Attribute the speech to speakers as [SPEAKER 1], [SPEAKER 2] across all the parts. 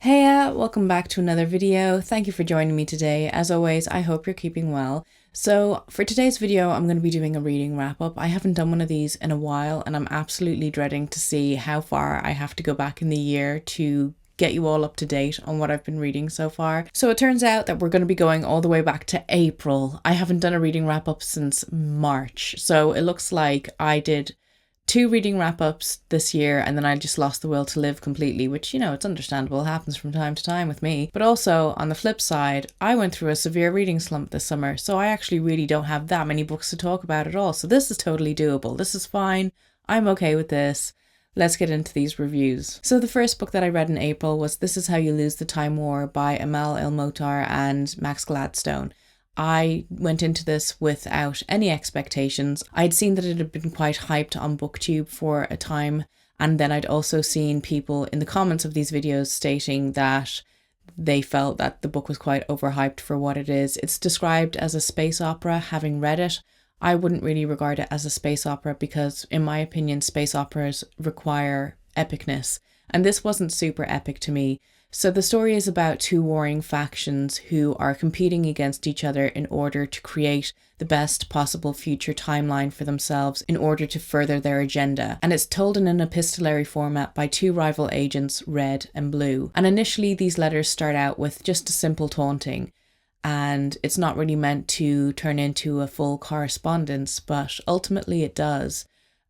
[SPEAKER 1] Hey, welcome back to another video. Thank you for joining me today. As always, I hope you're keeping well. So for today's video, I'm going to be doing a reading wrap up. I haven't done one of these in a while and I'm absolutely dreading to see how far I have to go back in the year to get you all up to date on what I've been reading so far. So it turns out that we're going to be going all the way back to April. I haven't done a reading wrap up since March. So it looks like I did 2 reading wrap-ups this year and then I just lost the will to live completely, which, it's understandable, happens from time to time with me. But also, on the flip side, I went through a severe reading slump this summer, so I actually really don't have that many books to talk about at all. So this is totally doable. This is fine. I'm okay with this. Let's get into these reviews. So the first book that I read in April was This Is How You Lose the Time War by Amal, El-Mohtar and Max Gladstone. I went into this without any expectations. I'd seen that it had been quite hyped on BookTube for a time, and then I'd also seen people in the comments of these videos stating that they felt that the book was quite overhyped for what it is. It's described as a space opera. Having read it, I wouldn't really regard it as a space opera because, in my opinion, space operas require epicness, and this wasn't super epic to me. So the story is about 2 warring factions who are competing against each other in order to create the best possible future timeline for themselves in order to further their agenda. And it's told in an epistolary format by 2 rival agents, Red and Blue. And initially these letters start out with just a simple taunting, and it's not really meant to turn into a full correspondence, but ultimately it does.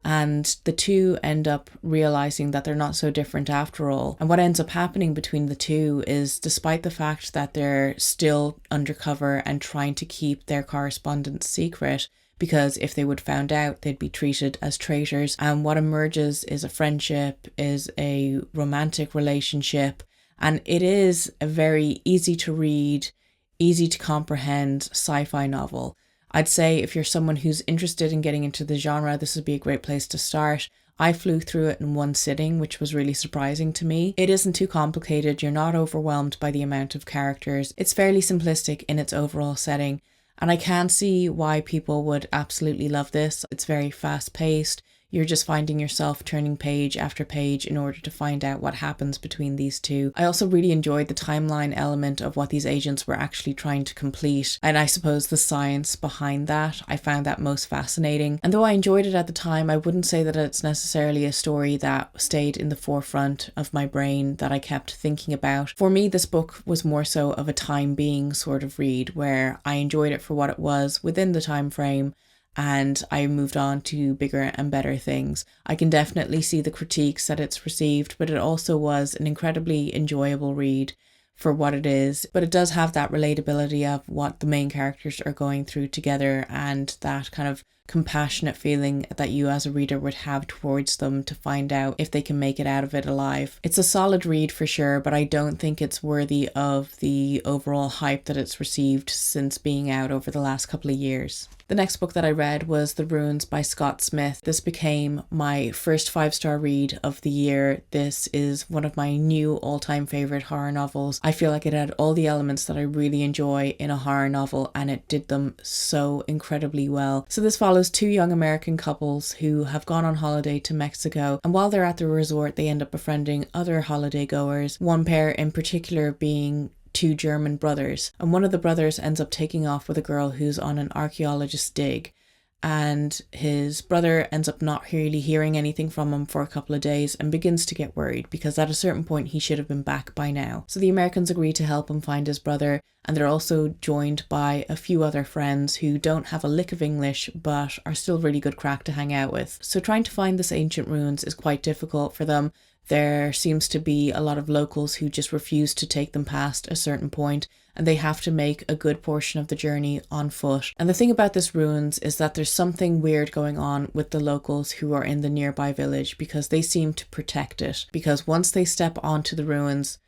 [SPEAKER 1] And the 2 end up realizing that they're not so different after all. And what ends up happening between the 2 is, despite the fact that they're still undercover and trying to keep their correspondence secret, because if they would found out, they'd be treated as traitors. And what emerges is a friendship, is a romantic relationship. And it is a very easy to read, easy to comprehend sci-fi novel. I'd say if you're someone who's interested in getting into the genre, this would be a great place to start. I flew through it in one sitting, which was really surprising to me. It isn't too complicated, you're not overwhelmed by the amount of characters. It's fairly simplistic in its overall setting, and I can see why people would absolutely love this. It's very fast-paced. You're just finding yourself turning page after page in order to find out what happens between these 2. I also really enjoyed the timeline element of what these agents were actually trying to complete, and I suppose the science behind that. I found that most fascinating. And though I enjoyed it at the time, I wouldn't say that it's necessarily a story that stayed in the forefront of my brain that I kept thinking about. For me, this book was more so of a time being sort of read, where I enjoyed it for what it was within the time frame, and I moved on to bigger and better things. I can definitely see the critiques that it's received, but it also was an incredibly enjoyable read for what it is. But it does have that relatability of what the main characters are going through together, and that kind of compassionate feeling that you as a reader would have towards them to find out if they can make it out of it alive. It's a solid read for sure, but I don't think it's worthy of the overall hype that it's received since being out over the last couple of years. The next book that I read was The Ruins by Scott Smith. This became my first 5-star read of the year. This is one of my new all-time favorite horror novels. I feel like it had all the elements that I really enjoy in a horror novel, and it did them so incredibly well. So this follows 2 young American couples who have gone on holiday to Mexico, and while they're at the resort they end up befriending other holiday goers, one pair in particular being 2 German brothers, and one of the brothers ends up taking off with a girl who's on an archaeologist's dig, and his brother ends up not really hearing anything from him for a couple of days and begins to get worried because at a certain point he should have been back by now. So the Americans agree to help him find his brother, and they're also joined by a few other friends who don't have a lick of English but are still really good crack to hang out with. So trying to find this ancient ruins is quite difficult for them. There seems to be a lot of locals who just refuse to take them past a certain point, and they have to make a good portion of the journey on foot. And the thing about this ruins is that there's something weird going on with the locals who are in the nearby village, because they seem to protect it. Because once they step onto the ruins,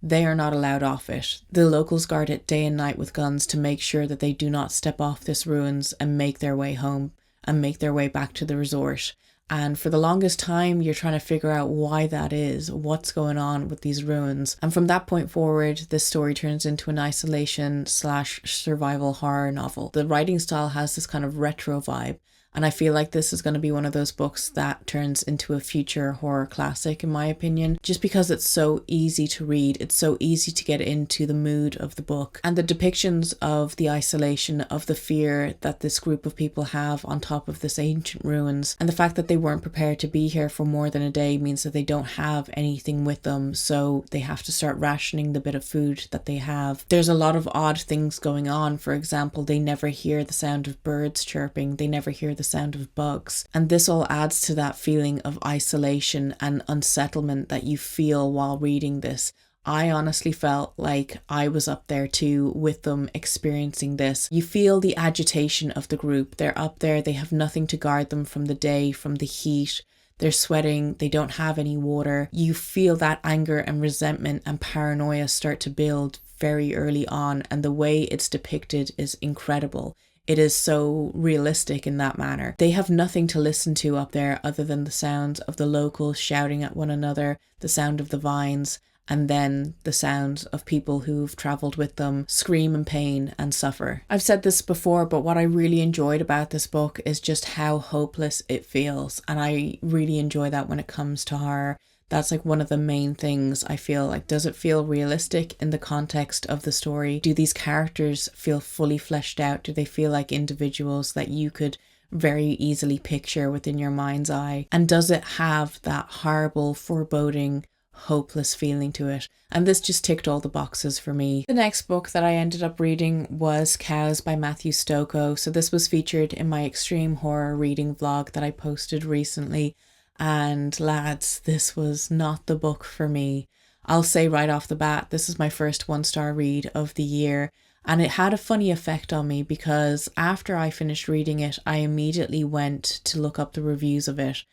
[SPEAKER 1] they are not allowed off it. The locals guard it day and night with guns to make sure that they do not step off this ruins and make their way home and make their way back to the resort. And for the longest time, you're trying to figure out why that is, what's going on with these ruins. And from that point forward, this story turns into an isolation/survival horror novel. The writing style has this kind of retro vibe, And I feel like this is going to be one of those books that turns into a future horror classic, in my opinion, just because it's so easy to read. It's so easy to get into the mood of the book. And the depictions of the isolation, of the fear that this group of people have on top of this ancient ruins, and the fact that they weren't prepared to be here for more than a day means that they don't have anything with them. So they have to start rationing the bit of food that they have. There's a lot of odd things going on. For example, they never hear the sound of birds chirping. They never hear the sound of bugs. And this all adds to that feeling of isolation and unsettlement that you feel while reading this. I honestly felt like I was up there too with them experiencing this. You feel the agitation of the group. They're up there, they have nothing to guard them from the day, from the heat. They're sweating, they don't have any water. You feel that anger and resentment and paranoia start to build very early on, and the way it's depicted is incredible. It is so realistic in that manner. They have nothing to listen to up there other than the sounds of the locals shouting at one another, the sound of the vines, and then the sounds of people who've travelled with them scream in pain and suffer. I've said this before, but what I really enjoyed about this book is just how hopeless it feels, and I really enjoy that when it comes to horror. That's like one of the main things I feel like. Does it feel realistic in the context of the story? Do these characters feel fully fleshed out? Do they feel like individuals that you could very easily picture within your mind's eye? And does it have that horrible, foreboding, hopeless feeling to it? And this just ticked all the boxes for me. The next book that I ended up reading was Cows by Matthew Stokoe. So this was featured in my extreme horror reading vlog that I posted recently. And lads, this was not the book for me. I'll say right off the bat, this is my first 1-star read of the year. And it had a funny effect on me because after I finished reading it, I immediately went to look up the reviews of it.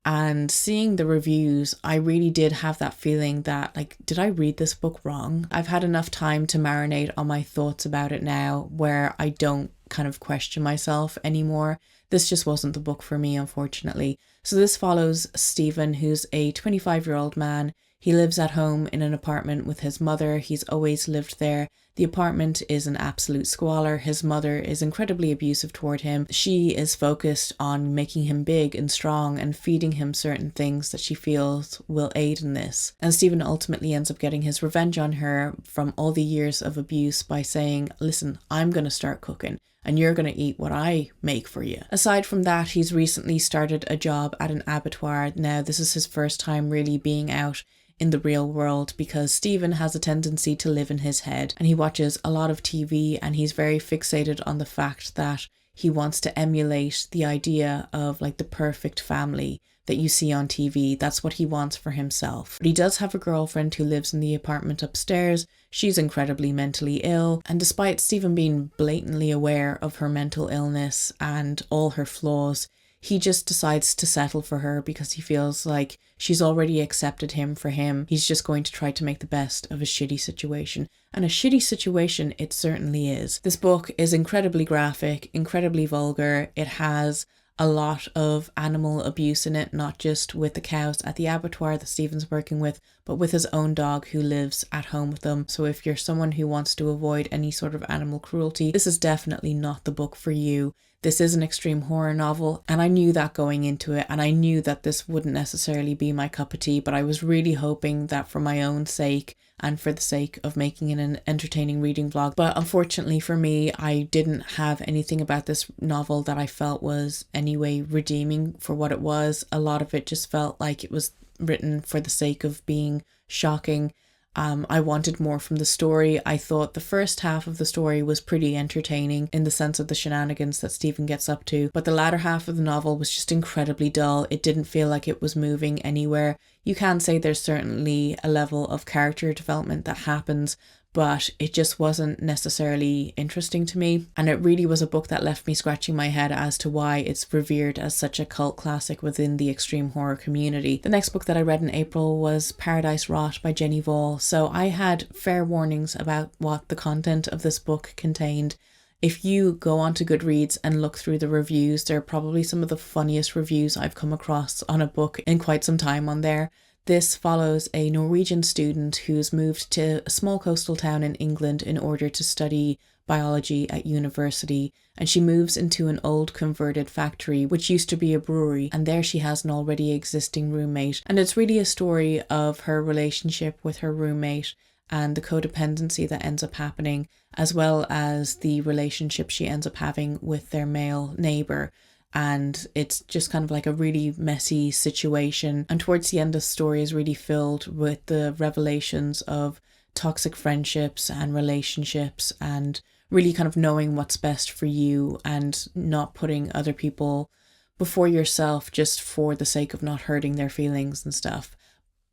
[SPEAKER 1] And seeing the reviews, I really did have that feeling that, like, did I read this book wrong? I've had enough time to marinate on my thoughts about it now where I don't kind of question myself anymore. This just wasn't the book for me, unfortunately. So this follows Stephen, who's a 25-year-old man. He lives at home in an apartment with his mother. He's always lived there. The apartment is an absolute squalor. His mother is incredibly abusive toward him. She is focused on making him big and strong and feeding him certain things that she feels will aid in this. And Stephen ultimately ends up getting his revenge on her from all the years of abuse by saying, listen, I'm going to start cooking and you're going to eat what I make for you. Aside from that, he's recently started a job at an abattoir. Now, this is his first time really being out in the real world because Stephen has a tendency to live in his head and he watches a lot of TV and he's very fixated on the fact that he wants to emulate the idea of like the perfect family that you see on TV. That's what he wants for himself. But he does have a girlfriend who lives in the apartment upstairs. She's incredibly mentally ill, and despite Stephen being blatantly aware of her mental illness and all her flaws, he just decides to settle for her because he feels like she's already accepted him for him. He's just going to try to make the best of a shitty situation. And a shitty situation it certainly is. This book is incredibly graphic, incredibly vulgar. It has a lot of animal abuse in it, not just with the cows at the abattoir that Stephen's working with, but with his own dog who lives at home with them. So if you're someone who wants to avoid any sort of animal cruelty, this is definitely not the book for you. This is an extreme horror novel, and I knew that going into it, and I knew that this wouldn't necessarily be my cup of tea, but I was really hoping that for my own sake and for the sake of making it an entertaining reading vlog. But unfortunately for me, I didn't have anything about this novel that I felt was anyway redeeming for what it was. A lot of it just felt like it was written for the sake of being shocking. I wanted more from the story. I thought the first half of the story was pretty entertaining in the sense of the shenanigans that Stephen gets up to, but the latter half of the novel was just incredibly dull. It didn't feel like it was moving anywhere. You can say there's certainly a level of character development that happens, but it just wasn't necessarily interesting to me. And it really was a book that left me scratching my head as to why it's revered as such a cult classic within the extreme horror community. The next book that I read in April was Paradise Rot by Jenny Hval. So I had fair warnings about what the content of this book contained. If you go onto Goodreads and look through the reviews, they're probably some of the funniest reviews I've come across on a book in quite some time on there. This follows a Norwegian student who's moved to a small coastal town in England in order to study biology at university, and she moves into an old converted factory which used to be a brewery, and there she has an already existing roommate. And it's really a story of her relationship with her roommate and the codependency that ends up happening, as well as the relationship she ends up having with their male neighbour. And it's just kind of like a really messy situation, and towards the end the story is really filled with the revelations of toxic friendships and relationships, and really kind of knowing what's best for you and not putting other people before yourself just for the sake of not hurting their feelings and stuff.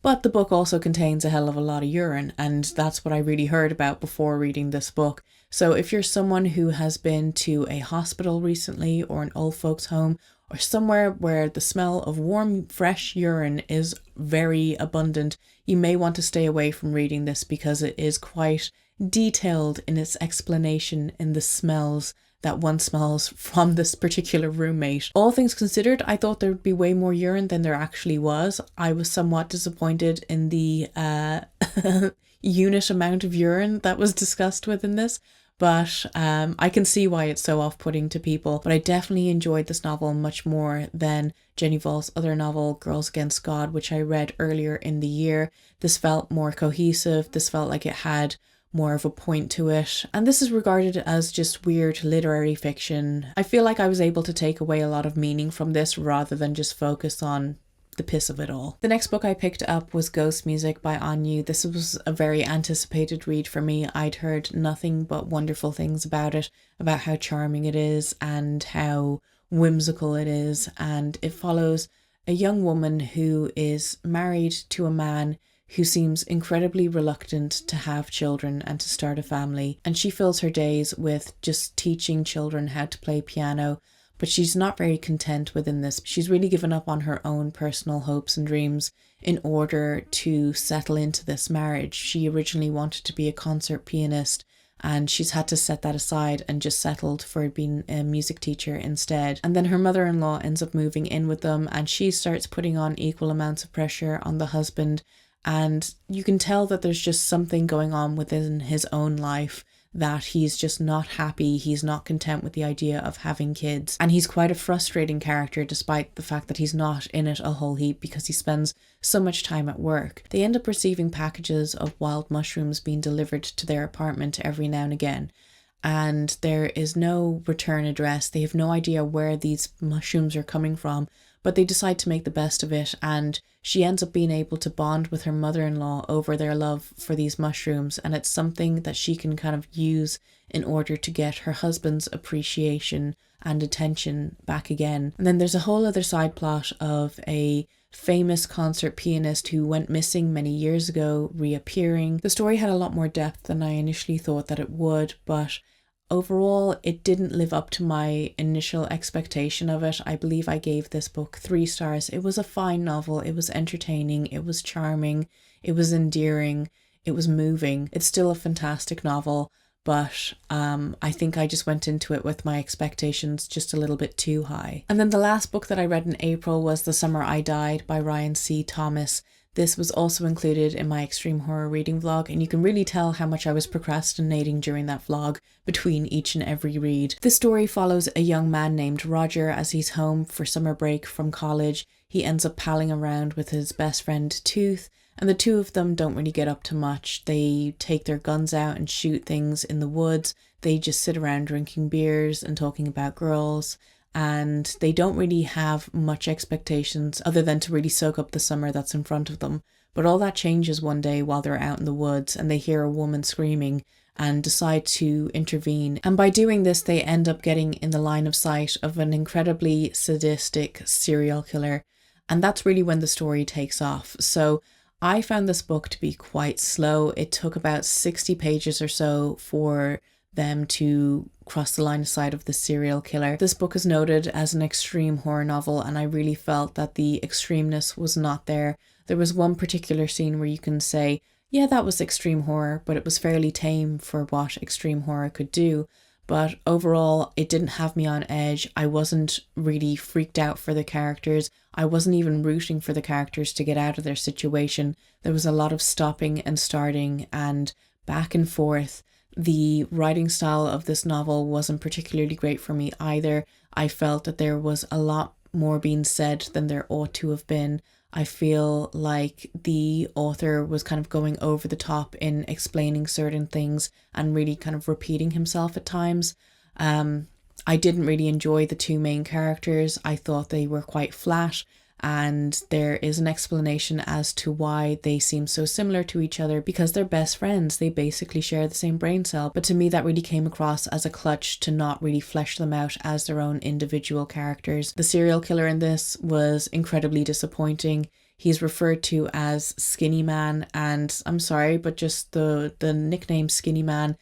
[SPEAKER 1] But the book also contains a hell of a lot of urine, and that's what I really heard about before reading this book. So if you're someone who has been to a hospital recently, or an old folks home, or somewhere where the smell of warm, fresh urine is very abundant, you may want to stay away from reading this, because it is quite detailed in its explanation in the smells that one smells from this particular roommate. All things considered, I thought there would be way more urine than there actually was. I was somewhat disappointed in the unit amount of urine that was discussed within this, but I can see why it's so off-putting to people. But I definitely enjoyed this novel much more than Jenny Vol's other novel, Girls Against God, which I read earlier in the year. This felt more cohesive. This felt like it had more of a point to it, and this is regarded as just weird literary fiction. I feel like I was able to take away a lot of meaning from this rather than just focus on the piss of it all. The next book I picked up was Ghost Music by Anyu. This was a very anticipated read for me. I'd heard nothing but wonderful things about it, about how charming it is and how whimsical it is, and it follows a young woman who is married to a man who seems incredibly reluctant to have children and to start a family. And she fills her days with just teaching children how to play piano, but she's not very content within this. She's really given up on her own personal hopes and dreams in order to settle into this marriage. She originally wanted to be a concert pianist, and she's had to set that aside and just settled for being a music teacher instead. And then her mother-in-law ends up moving in with them, and she starts putting on equal amounts of pressure on the husband. And you can tell that there's just something going on within his own life, that he's just not happy, he's not content with the idea of having kids. And he's quite a frustrating character, despite the fact that he's not in it a whole heap, because he spends so much time at work. They end up receiving packages of wild mushrooms being delivered to their apartment every now and again, and there is no return address. They have no idea where these mushrooms are coming from, but they decide to make the best of it, and she ends up being able to bond with her mother-in-law over their love for these mushrooms, and it's something that she can kind of use in order to get her husband's appreciation and attention back again. And then there's a whole other side plot of a famous concert pianist who went missing many years ago reappearing. The story had a lot more depth than I initially thought that it would, but overall, it didn't live up to my initial expectation of it. I believe I gave this book 3 stars. It was a fine novel. It was entertaining. It was charming. It was endearing. It was moving. It's still a fantastic novel, but I think I just went into it with my expectations just a little bit too high. And then the last book that I read in April was The Summer I Died by Ryan C. Thomas. This was also included in my extreme horror reading vlog, and you can really tell how much I was procrastinating during that vlog between each and every read. This story follows a young man named Roger as he's home for summer break from college. He ends up palling around with his best friend Tooth, and the two of them don't really get up to much. They take their guns out and shoot things in the woods. They just sit around drinking beers and talking about girls, and they don't really have much expectations other than to really soak up the summer that's in front of them. But all that changes one day while they're out in the woods and they hear a woman screaming and decide to intervene. And by doing this, they end up getting in the line of sight of an incredibly sadistic serial killer. And that's really when the story takes off. So I found this book to be quite slow. It took about 60 pages or so for them to cross the line of sight of the serial killer. This book is noted as an extreme horror novel, and I really felt that the extremeness was not there. There was one particular scene where you can say, yeah, that was extreme horror, but it was fairly tame for what extreme horror could do. But overall, it didn't have me on edge. I wasn't really freaked out for the characters. I wasn't even rooting for the characters to get out of their situation. There was a lot of stopping and starting and back and forth. The writing style of this novel wasn't particularly great for me either. I felt that there was a lot more being said than there ought to have been. I feel like the author was kind of going over the top in explaining certain things and really kind of repeating himself at times. I didn't really enjoy the two main characters. I thought they were quite flat, and there is an explanation as to why they seem so similar to each other, because they're best friends. They basically share the same brain cell. But to me, that really came across as a clutch to not really flesh them out as their own individual characters. The serial killer in this was incredibly disappointing. He's referred to as Skinny Man, and I'm sorry, but just the nickname Skinny Man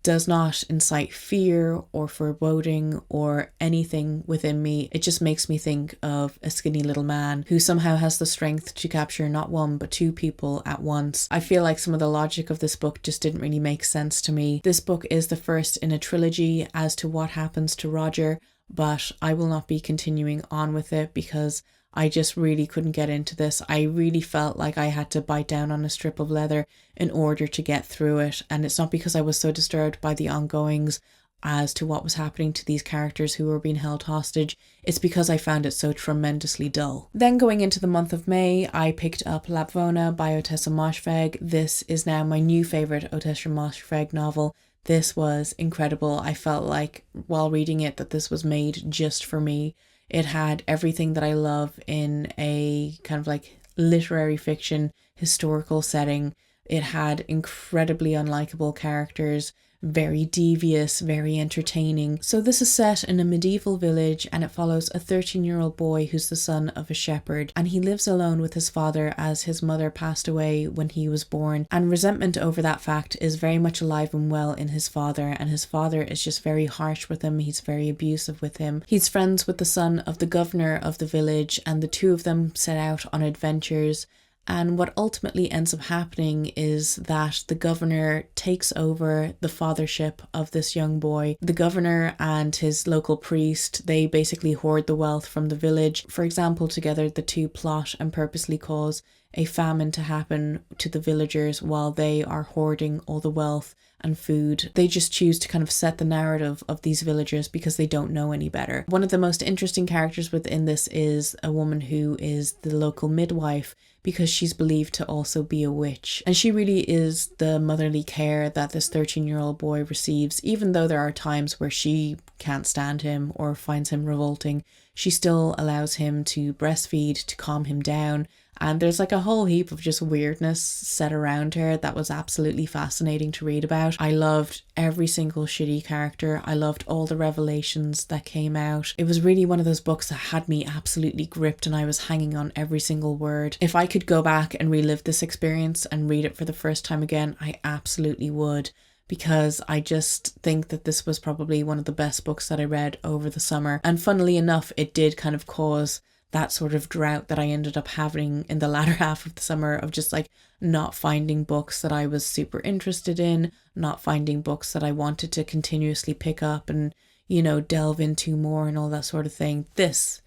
[SPEAKER 1] does not incite fear or foreboding or anything within me. It just makes me think of a skinny little man who somehow has the strength to capture not one but two people at once. I feel like some of the logic of this book just didn't really make sense to me. This book is the first in a trilogy as to what happens to Roger, but I will not be continuing on with it because I just really couldn't get into this. I really felt like I had to bite down on a strip of leather in order to get through it. And it's not because I was so disturbed by the ongoings as to what was happening to these characters who were being held hostage. It's because I found it so tremendously dull. Then going into the month of May, I picked up Lapvona by Ottessa Moshfegh. This is now my new favourite Ottessa Moshfegh novel. This was incredible. I felt like while reading it that this was made just for me. It had everything that I love in a kind of like literary fiction, historical setting. It had incredibly unlikable characters, very devious, very entertaining. So this is set in a medieval village, and it follows a 13-year-old boy who's the son of a shepherd, and he lives alone with his father as his mother passed away when he was born, and resentment over that fact is very much alive and well in his father, and his father is just very harsh with him. He's very abusive with him. He's friends with the son of the governor of the village, and the two of them set out on adventures. And what ultimately ends up happening is that the governor takes over the fathership of this young boy. The governor and his local priest, they basically hoard the wealth from the village. For example, together the two plot and purposely cause a famine to happen to the villagers while they are hoarding all the wealth and food. They just choose to kind of set the narrative of these villagers because they don't know any better. One of the most interesting characters within this is a woman who is the local midwife, because she's believed to also be a witch. And she really is the motherly care that this 13-year-old boy receives. Even though there are times where she can't stand him or finds him revolting, she still allows him to breastfeed to calm him down. And there's like a whole heap of just weirdness set around her that was absolutely fascinating to read about. I loved every single shitty character. I loved all the revelations that came out. It was really one of those books that had me absolutely gripped, and I was hanging on every single word. If I could go back and relive this experience and read it for the first time again, I absolutely would, because I just think that this was probably one of the best books that I read over the summer. And funnily enough, it did kind of cause that sort of drought that I ended up having in the latter half of the summer, of just like not finding books that I was super interested in, not finding books that I wanted to continuously pick up and, you know, delve into more and all that sort of thing. This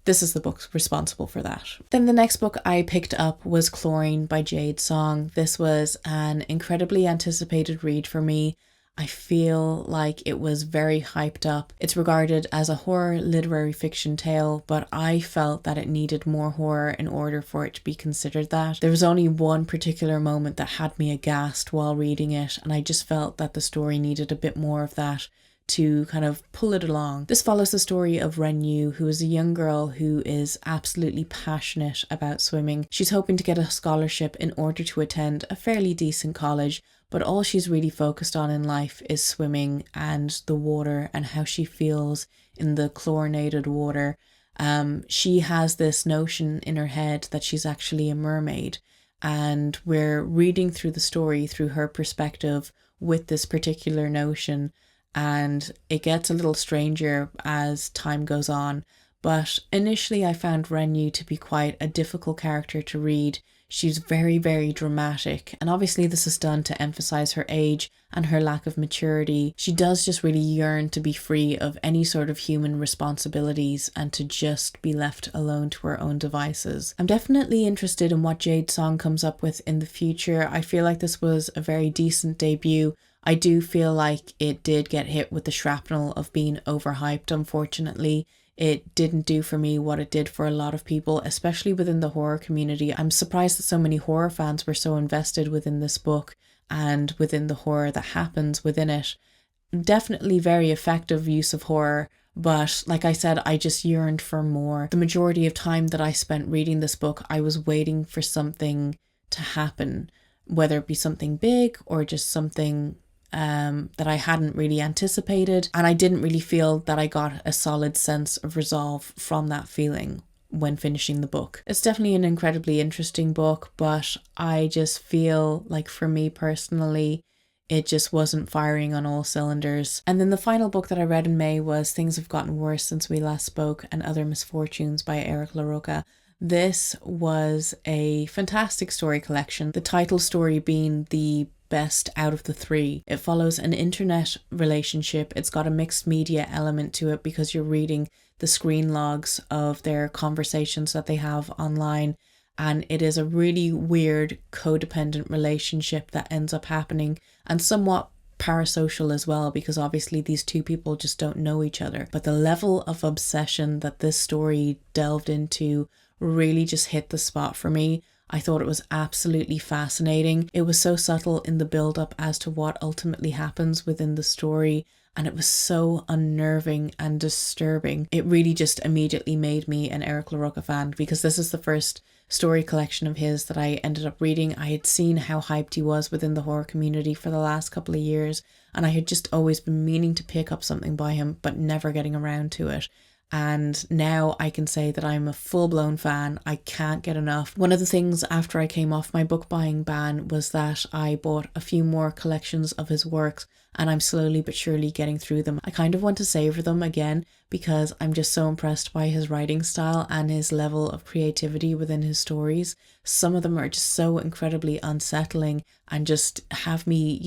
[SPEAKER 1] is the book responsible for that. Then the next book I picked up was Chlorine by Jade Song. This was an incredibly anticipated read for me. I feel like it was very hyped up. It's regarded as a horror literary fiction tale, but I felt that it needed more horror in order for it to be considered that. There was only one particular moment that had me aghast while reading it, and I just felt that the story needed a bit more of that to kind of pull it along. This follows the story of Renyu, who is a young girl who is absolutely passionate about swimming. She's hoping to get a scholarship in order to attend a fairly decent college, but all she's really focused on in life is swimming and the water and how she feels in the chlorinated water. She has this notion in her head that she's actually a mermaid, and we're reading through the story through her perspective with this particular notion, and it gets a little stranger as time goes on. But initially I found Renyu to be quite a difficult character to read. She's very, very dramatic, and obviously this is done to emphasize her age and her lack of maturity. She does just really yearn to be free of any sort of human responsibilities and to just be left alone to her own devices. I'm definitely interested in what Jade Song comes up with in the future. I feel like this was a very decent debut. I do feel like it did get hit with the shrapnel of being overhyped, unfortunately. It didn't do for me what it did for a lot of people, especially within the horror community. I'm surprised that so many horror fans were so invested within this book and within the horror that happens within it. Definitely very effective use of horror, but like I said, I just yearned for more. The majority of time that I spent reading this book, I was waiting for something to happen, whether it be something big or just something that I hadn't really anticipated, and I didn't really feel that I got a solid sense of resolve from that feeling when finishing the book. It's definitely an incredibly interesting book, but I just feel like for me personally, it just wasn't firing on all cylinders. And then the final book that I read in May was Things Have Gotten Worse Since We Last Spoke and Other Misfortunes by LaRocca. This was a fantastic story collection, the title story being the best out of the three. It follows an internet relationship. It's got a mixed media element to it because you're reading the screen logs of their conversations that they have online. And it is a really weird codependent relationship that ends up happening, and somewhat parasocial as well, because obviously these two people just don't know each other. But the level of obsession that this story delved into really just hit the spot for me. I thought it was absolutely fascinating. It was so subtle in the build-up as to what ultimately happens within the story, and it was so unnerving and disturbing. It really just immediately made me an LaRocca fan, because this is the first story collection of his that I ended up reading. I had seen how hyped he was within the horror community for the last couple of years, and I had just always been meaning to pick up something by him, but never getting around to it. And now I can say that I'm a full-blown fan. I can't get enough. One of the things after I came off my book buying ban was that I bought a few more collections of his works, and I'm slowly but surely getting through them. I kind of want to savor them again because I'm just so impressed by his writing style and his level of creativity within his stories. Some of them are just so incredibly unsettling and just have me,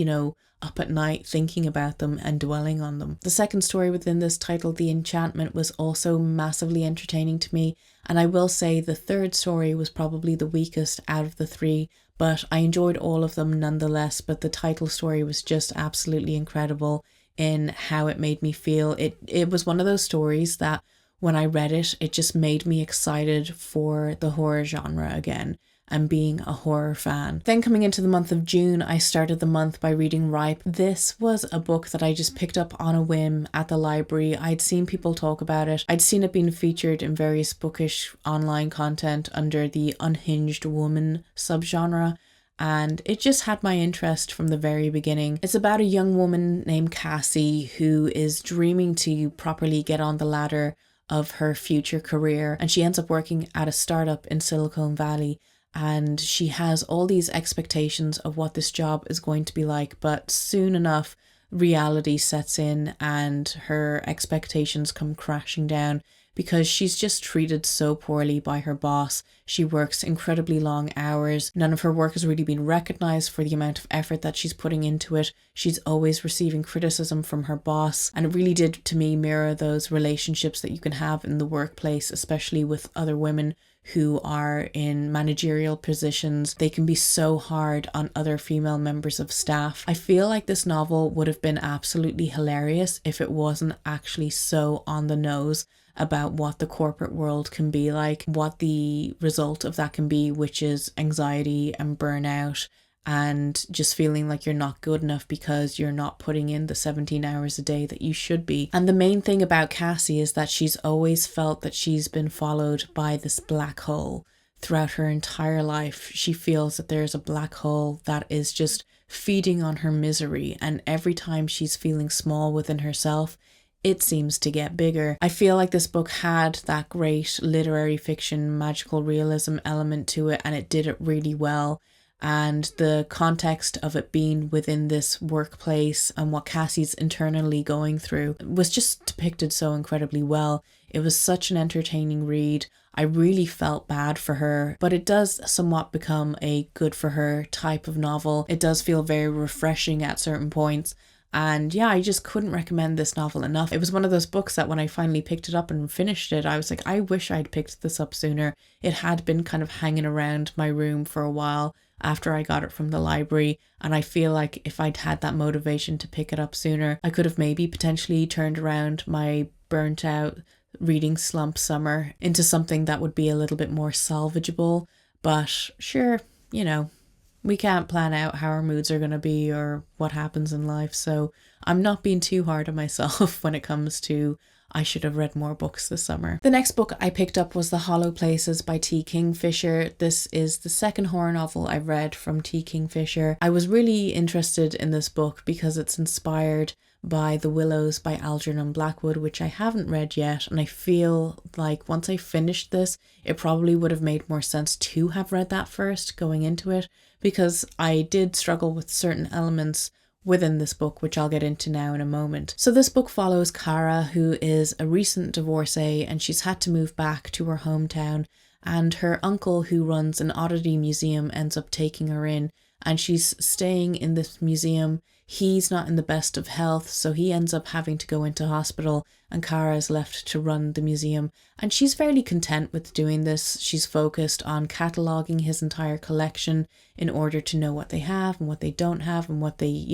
[SPEAKER 1] up at night thinking about them and dwelling on them. The second story within this title, The Enchantment, was also massively entertaining to me, and I will say the third story was probably the weakest out of the three, but I enjoyed all of them nonetheless. But the title story was just absolutely incredible in how it made me feel. It was one of those stories that when I read it, it just made me excited for the horror genre again and being a horror fan. Then coming into the month of June, I started the month by reading Ripe. This was a book that I just picked up on a whim at the library. I'd seen people talk about it. I'd seen it being featured in various bookish online content under the unhinged woman subgenre, and it just had my interest from the very beginning. It's about a young woman named Cassie who is dreaming to properly get on the ladder of her future career, and she ends up working at a startup in Silicon Valley. And she has all these expectations of what this job is going to be like, but soon enough reality sets in and her expectations come crashing down because she's just treated so poorly by her boss. She works incredibly long hours. None of her work has really been recognized for the amount of effort that she's putting into it. She's always receiving criticism from her boss, and it really did to me mirror those relationships that you can have in the workplace, especially with other women who are in managerial positions. They can be so hard on other female members of staff. I feel like this novel would have been absolutely hilarious if it wasn't actually so on the nose about what the corporate world can be like, what the result of that can be, which is anxiety and burnout and just feeling like you're not good enough because you're not putting in the 17 hours a day that you should be. And the main thing about Cassie is that she's always felt that she's been followed by this black hole throughout her entire life. She feels that there's a black hole that is just feeding on her misery, and every time she's feeling small within herself, it seems to get bigger. I feel like this book had that great literary fiction, magical realism element to it, and it did it really well. And the context of it being within this workplace and what Cassie's internally going through was just depicted so incredibly well. It was such an entertaining read. I really felt bad for her, but it does somewhat become a good for her type of novel. It does feel very refreshing at certain points, And yeah, I just couldn't recommend this novel enough. It was one of those books that when I finally picked it up and finished it, I was like, I wish I'd picked this up sooner. It had been kind of hanging around my room for a while after I got it from the library, and I feel like if I'd had that motivation to pick it up sooner, I could have maybe potentially turned around my burnt out reading slump summer into something that would be a little bit more salvageable. But sure, we can't plan out how our moods are going to be or what happens in life, so I'm not being too hard on myself when it comes to I should have read more books this summer. The next book I picked up was The Hollow Places by T. Kingfisher. This is the second horror novel I've read from T. Kingfisher. I was really interested in this book because it's inspired by The Willows by Algernon Blackwood, which I haven't read yet, and I feel like once I finished this, it probably would have made more sense to have read that first going into it, because I did struggle with certain elements within this book, which I'll get into now in a moment. So this book follows Cara, who is a recent divorcee, and she's had to move back to her hometown, and her uncle, who runs an oddity museum, ends up taking her in, and she's staying in this museum. He's not in the best of health, so he ends up having to go into hospital, and Cara is left to run the museum. And she's fairly content with doing this. She's focused on cataloguing his entire collection in order to know what they have and what they don't have and what they,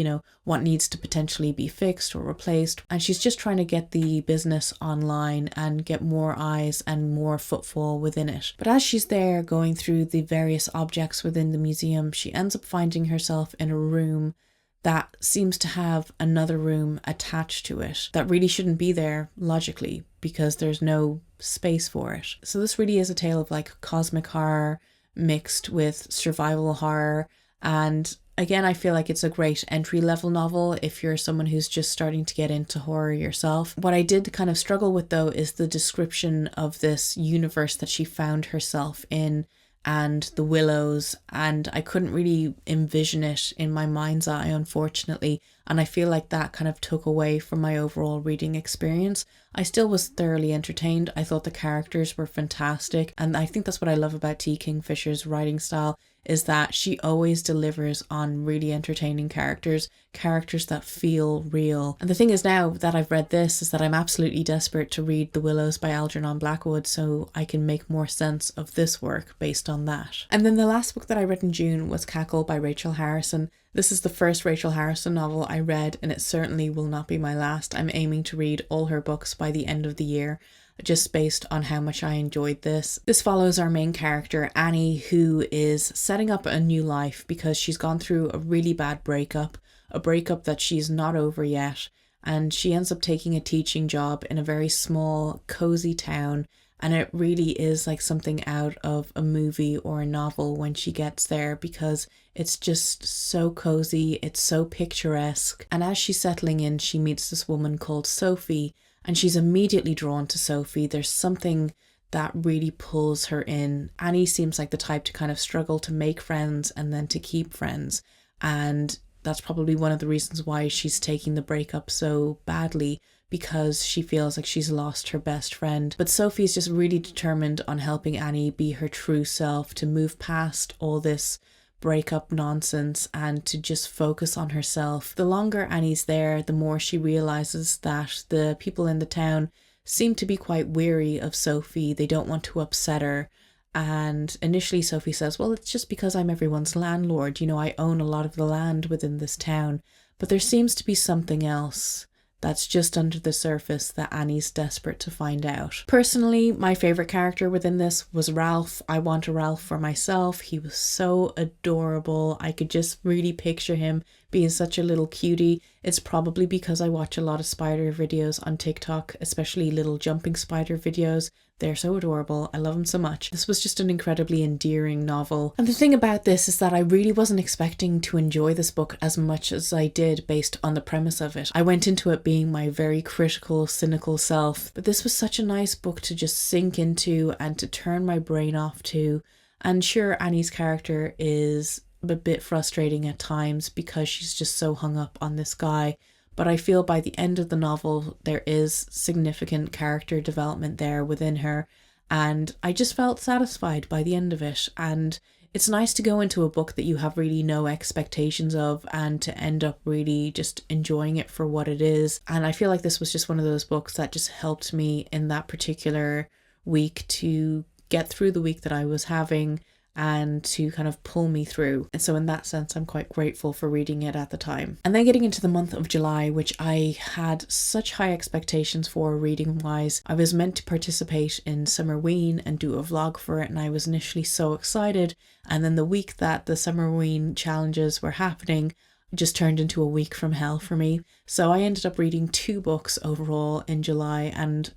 [SPEAKER 1] what needs to potentially be fixed or replaced. And she's just trying to get the business online and get more eyes and more footfall within it. But as she's there going through the various objects within the museum, she ends up finding herself in a room that seems to have another room attached to it that really shouldn't be there logically because there's no space for it. So this really is a tale of like cosmic horror mixed with survival horror, and again, I feel like it's a great entry-level novel if you're someone who's just starting to get into horror yourself. What I did kind of struggle with though is the description of this universe that she found herself in and the Willows, and I couldn't really envision it in my mind's eye, unfortunately, and I feel like that kind of took away from my overall reading experience. I still was thoroughly entertained. I thought the characters were fantastic, and I think that's what I love about T. Kingfisher's writing style, is that she always delivers on really entertaining characters that feel real. And the thing is, now that I've read this, is that I'm absolutely desperate to read The Willows by Algernon Blackwood so I can make more sense of this work based on that. And then the last book that I read in June was Cackle by Rachel Harrison. This is the first Rachel Harrison novel I read, and it certainly will not be my last. I'm aiming to read all her books by the end of the year, just based on how much I enjoyed this. This follows our main character, Annie, who is setting up a new life because she's gone through a really bad breakup, a breakup that she's not over yet, and she ends up taking a teaching job in a very small, cozy town, and it really is like something out of a movie or a novel when she gets there because it's just so cozy, it's so picturesque. And as she's settling in, she meets this woman called Sophie, and she's immediately drawn to Sophie. There's something that really pulls her in. Annie seems like the type to kind of struggle to make friends and then to keep friends, and that's probably one of the reasons why she's taking the breakup so badly, because she feels like she's lost her best friend. But Sophie's just really determined on helping Annie be her true self, to move past all this breakup nonsense and to just focus on herself. The longer Annie's there, the more she realizes that the people in the town seem to be quite weary of Sophie. They don't want to upset her. And initially Sophie says, well, it's just because I'm everyone's landlord. I own a lot of the land within this town. But there seems to be something else that's just under the surface that Annie's desperate to find out. Personally, my favourite character within this was Ralph. I want a Ralph for myself. He was so adorable. I could just really picture him being such a little cutie. It's probably because I watch a lot of spider videos on TikTok, especially little jumping spider videos. They're so adorable. I love them so much. This was just an incredibly endearing novel. And the thing about this is that I really wasn't expecting to enjoy this book as much as I did based on the premise of it. I went into it being my very critical, cynical self, but this was such a nice book to just sink into and to turn my brain off to. And sure, Annie's character is a bit frustrating at times because she's just so hung up on this guy. But I feel by the end of the novel, there is significant character development there within her. And I just felt satisfied by the end of it. And it's nice to go into a book that you have really no expectations of and to end up really just enjoying it for what it is. And I feel like this was just one of those books that just helped me in that particular week to get through the week that I was having and to kind of pull me through. And so in that sense, I'm quite grateful for reading it at the time. And then getting into the month of July, which I had such high expectations for reading wise. I was meant to participate in Summerween and do a vlog for it, and I was initially so excited. And then the week that the Summerween challenges were happening just turned into a week from hell for me. So I ended up reading 2 books overall in July, and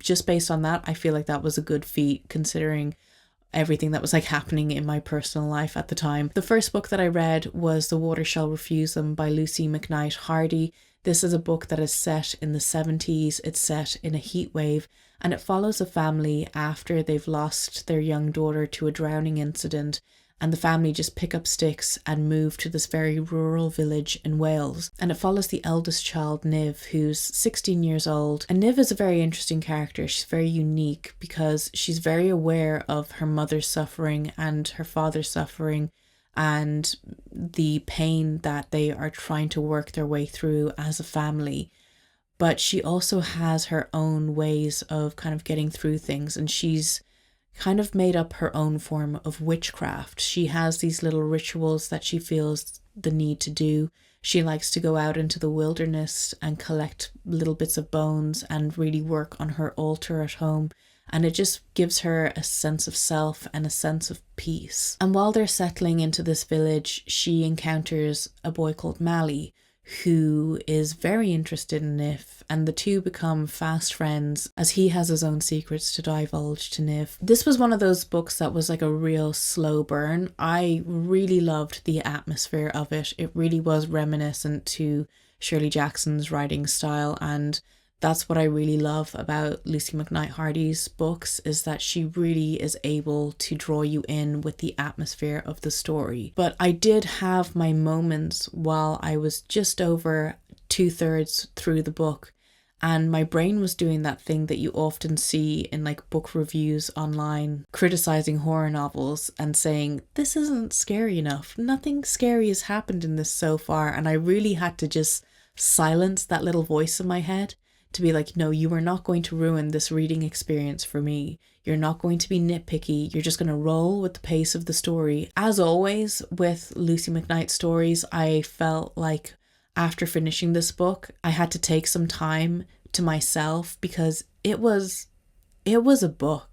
[SPEAKER 1] just based on that, I feel like that was a good feat considering everything that was like happening in my personal life at the time. The first book that I read was The Water Shall Refuse Them by Lucy McKnight Hardy. This is a book that is set in the 70s. It's set in a heat wave, and it follows a family after they've lost their young daughter to a drowning incident, and the family just pick up sticks and move to this very rural village in Wales. And it follows the eldest child, Niv, who's 16 years old. And Niv is a very interesting character. She's very unique because she's very aware of her mother's suffering and her father's suffering and the pain that they are trying to work their way through as a family. But she also has her own ways of kind of getting through things, and she's kind of made up her own form of witchcraft. She has these little rituals that she feels the need to do. She likes to go out into the wilderness and collect little bits of bones and really work on her altar at home. And it just gives her a sense of self and a sense of peace. And while they're settling into this village, she encounters a boy called Mally, who is very interested in Niv, and the two become fast friends as he has his own secrets to divulge to Niv. This was one of those books that was like a real slow burn. I really loved the atmosphere of it. It really was reminiscent to Shirley Jackson's writing style, and that's what I really love about Lucy McKnight Hardy's books, is that she really is able to draw you in with the atmosphere of the story. But I did have my moments while I was just over 2/3 through the book, and my brain was doing that thing that you often see in like book reviews online, criticizing horror novels and saying, this isn't scary enough. Nothing scary has happened in this so far. And I really had to just silence that little voice in my head to be like, no, you are not going to ruin this reading experience for me. You're not going to be nitpicky. You're just going to roll with the pace of the story. As always with Lucy McKnight stories, I felt like after finishing this book, I had to take some time to myself because it was a book.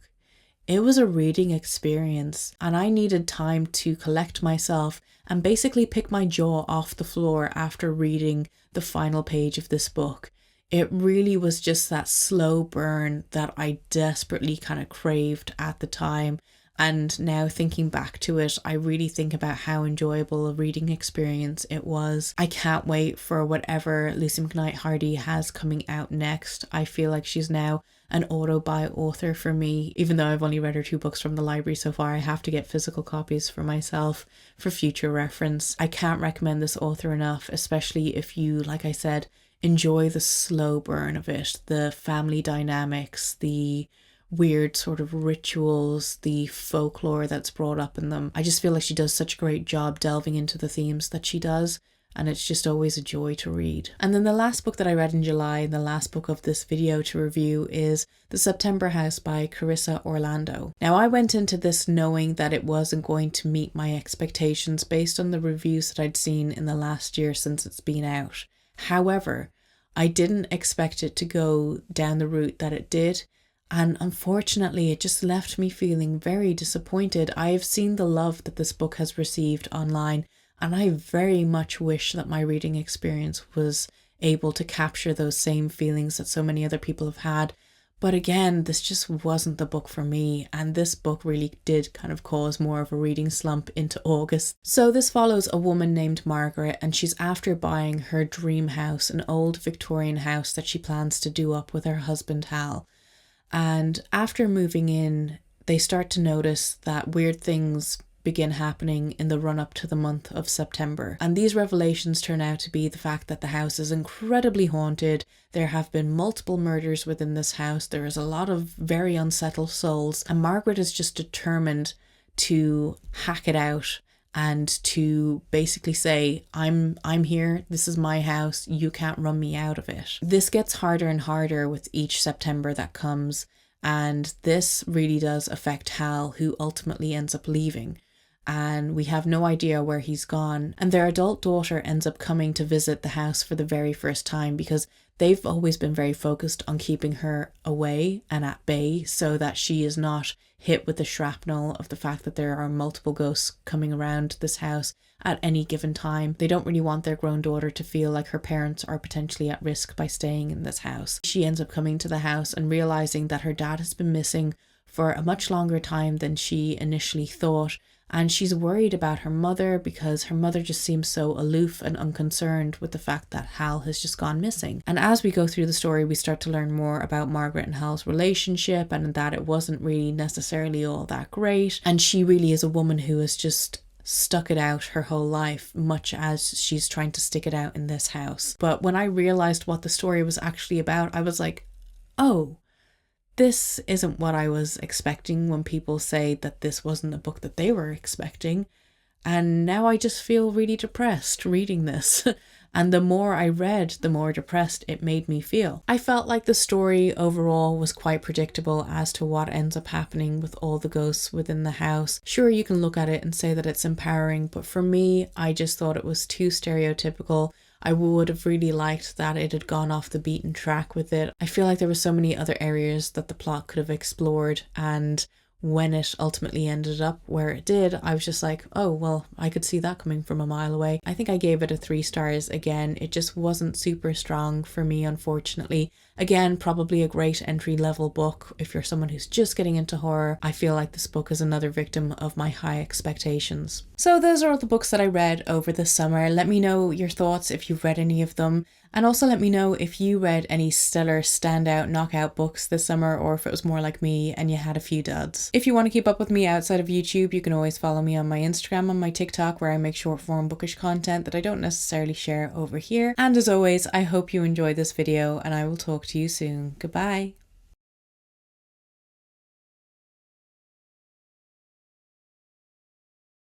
[SPEAKER 1] It was a reading experience, and I needed time to collect myself and basically pick my jaw off the floor after reading the final page of this book. It really was just that slow burn that I desperately kind of craved at the time. And now thinking back to it, I really think about how enjoyable a reading experience it was. I can't wait for whatever Lucy McKnight Hardy has coming out next. I feel like she's now an auto-buy author for me. Even though I've only read her 2 books from the library so far, I have to get physical copies for myself for future reference. I can't recommend this author enough, especially if you, like I said, enjoy the slow burn of it, the family dynamics, the weird sort of rituals, the folklore that's brought up in them. I just feel like she does such a great job delving into the themes that she does, and it's just always a joy to read. And then the last book that I read in July, the last book of this video to review, is The September House by Carissa Orlando. Now, I went into this knowing that it wasn't going to meet my expectations based on the reviews that I'd seen in the last year since it's been out. However, I didn't expect it to go down the route that it did, and unfortunately it just left me feeling very disappointed. I have seen the love that this book has received online, and I very much wish that my reading experience was able to capture those same feelings that so many other people have had. But again, this just wasn't the book for me, and this book really did kind of cause more of a reading slump into August. So this follows a woman named Margaret, and she's after buying her dream house, an old Victorian house that she plans to do up with her husband Hval. And after moving in, they start to notice that weird things begin happening in the run-up to the month of September. And these revelations turn out to be the fact that the house is incredibly haunted. There have been multiple murders within this house. There is a lot of very unsettled souls. And Margaret is just determined to hack it out and to basically say, I'm here, this is my house, you can't run me out of it. This gets harder and harder with each September that comes, and this really does affect Hval, who ultimately ends up leaving. And we have no idea where he's gone. And their adult daughter ends up coming to visit the house for the very first time, because they've always been very focused on keeping her away and at bay so that she is not hit with the shrapnel of the fact that there are multiple ghosts coming around this house at any given time. They don't really want their grown daughter to feel like her parents are potentially at risk by staying in this house. She ends up coming to the house and realizing that her dad has been missing for a much longer time than she initially thought. And she's worried about her mother because her mother just seems so aloof and unconcerned with the fact that Hval has just gone missing. And as we go through the story, we start to learn more about Margaret and Hal's relationship, and that it wasn't really necessarily all that great. And she really is a woman who has just stuck it out her whole life, much as she's trying to stick it out in this house. But when I realized what the story was actually about, I was like, oh, this isn't what I was expecting when people say that this wasn't a book that they were expecting. And now I just feel really depressed reading this. And the more I read, the more depressed it made me feel. I felt like the story overall was quite predictable as to what ends up happening with all the ghosts within the house. Sure, you can look at it and say that it's empowering, but for me, I just thought it was too stereotypical. I would have really liked that it had gone off the beaten track with it. I feel like there were so many other areas that the plot could have explored, and when it ultimately ended up where it did, I was just like, oh, well, I could see that coming from a mile away. I think I gave it a 3 stars again. It just wasn't super strong for me, unfortunately. Again, probably a great entry-level book if you're someone who's just getting into horror. I feel like this book is another victim of my high expectations. So those are all the books that I read over the summer. Let me know your thoughts if you've read any of them. And also let me know if you read any stellar, standout, knockout books this summer, or if it was more like me and you had a few duds. If you want to keep up with me outside of YouTube, you can always follow me on my Instagram and my TikTok, where I make short form bookish content that I don't necessarily share over here. And as always, I hope you enjoyed this video, and I will talk to you soon. Goodbye.